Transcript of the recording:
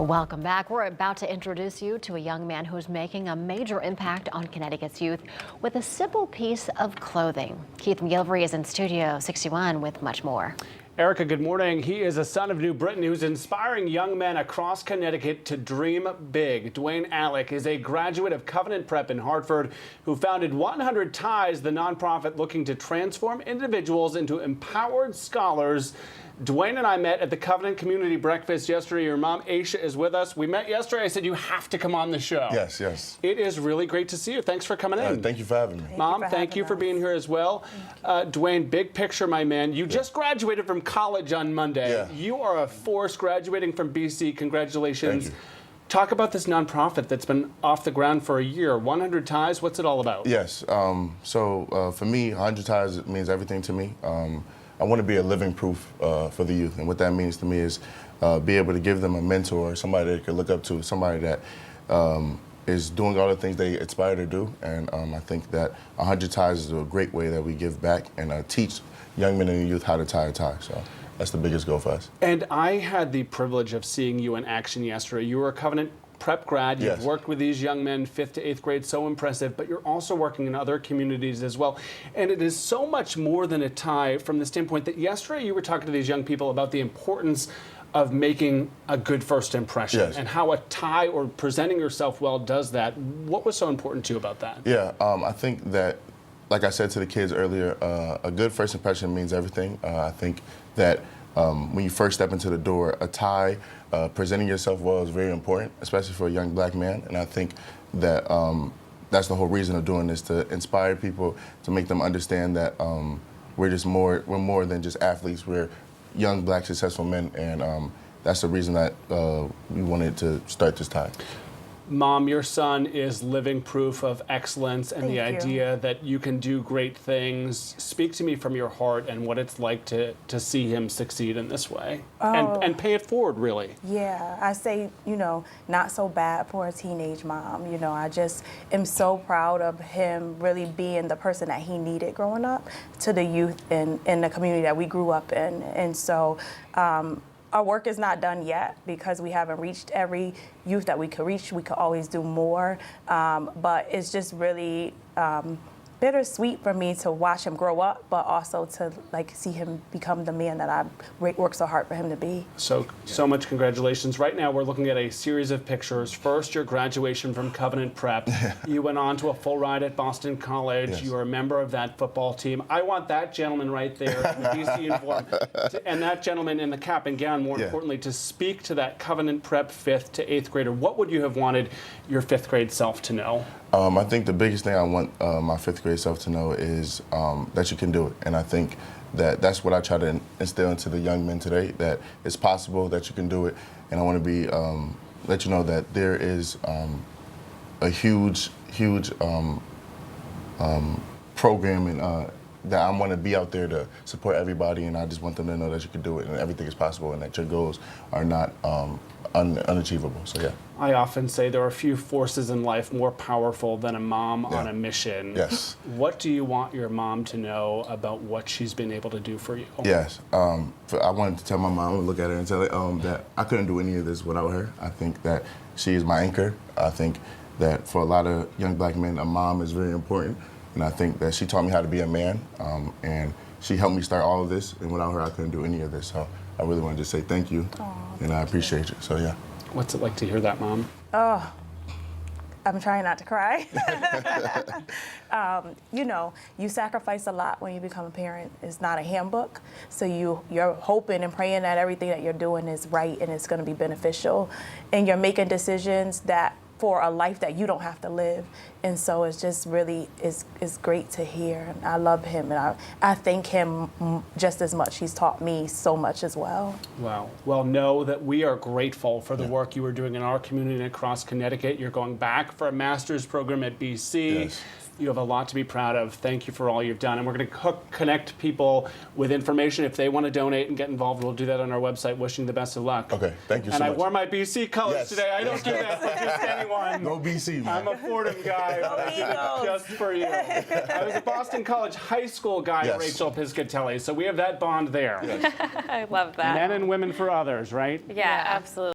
Welcome back. We're about to introduce you to a young man who's making a major impact on Connecticut's youth with a simple piece of clothing. Keith McGilvery is in Studio 61 with much more. Erica, good morning. He is a son of New Britain who's inspiring young men across Connecticut to dream big. Dwayne Allick is a graduate of Covenant Prep in Hartford who founded 100 Ties, the nonprofit looking to transform individuals into empowered scholars. Dwayne and I met at the Covenant Community Breakfast yesterday. Your mom, Aisha, is with us. We met yesterday. I said, you have to come on the show. Yes, yes. It is really great to see you. Thanks for coming in. Thank you for having me. Mom, thank you for being here as well. Dwayne, big picture, my man. You just graduated from college on Monday. Yeah. You are a force graduating from BC. Congratulations. Thank you. Talk about this nonprofit that's been off the ground for a year. 100 Ties, what's it all about? Yes. For me, 100 Ties means everything to me. I want to be a living proof for the youth. And what that means to me is be able to give them a mentor, somebody they can look up to, somebody that is doing all the things they aspire to do. And I think that 100 Ties is a great way that we give back and teach young men and youth how to tie a tie. So that's the biggest goal for us. And I had the privilege of seeing you in action yesterday. You were a Covenant Prep grad. You've worked with these young men, 5th to 8th grade, so impressive, but you're also working in other communities as well. And it is so much more than a tie from the standpoint that yesterday you were talking to these young people about the importance of making a good first impression and how a tie or presenting yourself well does that. What was so important to you about that? Yeah, I think that, like I said to the kids earlier, a good first impression means everything. I think that when you first step into the door, a tie, presenting yourself well is very important, especially for a young black man. And I think that that's the whole reason of doing this, to inspire people, to make them understand that we're more than just athletes. We're young black successful men, and that's the reason that we wanted to start this tie. Mom, your son is living proof of excellence and the idea that you can do great things. Speak to me from your heart and what it's like to see him succeed in this way and pay it forward, really. Yeah, I say, not so bad for a teenage mom. I just am so proud of him really being the person that he needed growing up to the youth in the community that we grew up in. And so, our work is not done yet because we haven't reached every youth that we could reach. We could always do more, but it's just really bittersweet for me to watch him grow up, but also to see him become the man that I worked so hard for him to be. So much congratulations. Right now we're looking at a series of pictures. First, your graduation from Covenant Prep. You went on to a full ride at Boston College. Yes. You were a member of that football team. I want that gentleman right there in the BC uniform, and that gentleman in the cap and gown, more importantly, to speak to that Covenant Prep 5th to 8th grader. What would you have wanted your 5th grade self to know? I think the biggest thing I want my 5th grade self to know is that you can do it. And I think that that's what I try to instill into the young men today, that it's possible, that you can do it. And I want to be, let you know that there is a huge program and that I want to be out there to support everybody, and I just want them to know that you can do it and everything is possible and that your goals are not unachievable. So yeah. I often say there are few forces in life more powerful than a mom on a mission. Yes. What do you want your mom to know about what she's been able to do for you? Yes. I wanted to tell my mom, look at her and tell her that I couldn't do any of this without her. I think that she is my anchor. I think that for a lot of young black men, a mom is very important. And I think that she taught me how to be a man, and she helped me start all of this, and without her, I couldn't do any of this. So I really want to just say thank you, and I appreciate you. So yeah. What's it like to hear that, Mom? Oh, I'm trying not to cry. You sacrifice a lot when you become a parent. It's not a handbook, so you're hoping and praying that everything that you're doing is right and it's going to be beneficial, and you're making decisions that for a life that you don't have to live. And so it's just really, it's great to hear. And I love him, and I thank him just as much. He's taught me so much as well. Wow. Well, know that we are grateful for the work you are doing in our community and across Connecticut. You're going back for a master's program at BC. Yes. You have a lot to be proud of. Thank you for all you've done. And we're going to connect people with information. If they want to donate and get involved, we'll do that on our website. Wishing the best of luck. Okay, thank you so much. And I wore my BC colors today. I don't do that for just anyone. Go BC, man. I'm a Fordham guy. Just for you. I was a Boston College high school guy at Rachel Piscatelli, so we have that bond there. I love that. Men and women for others, right? Yeah, absolutely.